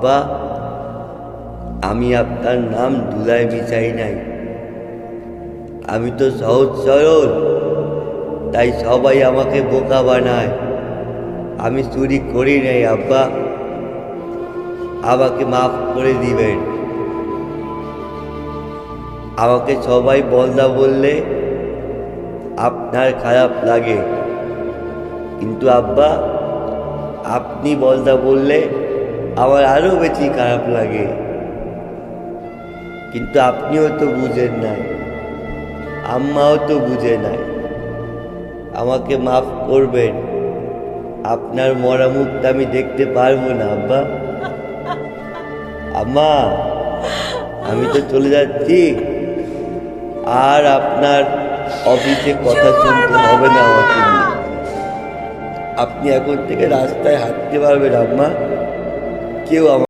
বাবা, আমি আপনার নাম ধুলায় মিশাই নাই। আমি তো সহজ সরল, তাই সবাই আমাকে বোকা বানায়। আমি চুরি করি নাই আব্বা, আমাকে মাফ করে দিবেন। আমাকে সবাই বলদা বললে আপনার খারাপ লাগে, কিন্তু আব্বা আপনি বলদা বললে আমার আরো বেশি খারাপ লাগে। কিন্তু আপনিও তো বুঝেন নাই, আম্মাও তো বুঝে নাই। আমাকে মাফ করবেন, আপনার মরা মুখটা আমি দেখতে পারবো না আব্বা। আম্মা, আমি তো চলে যাচ্ছি, আর আপনার অফিসে কথা শুনতে হবে না আমাকে নিয়ে। আপনি এখন থেকে রাস্তায় হাঁটতে পারবেন আম্মা, কেউ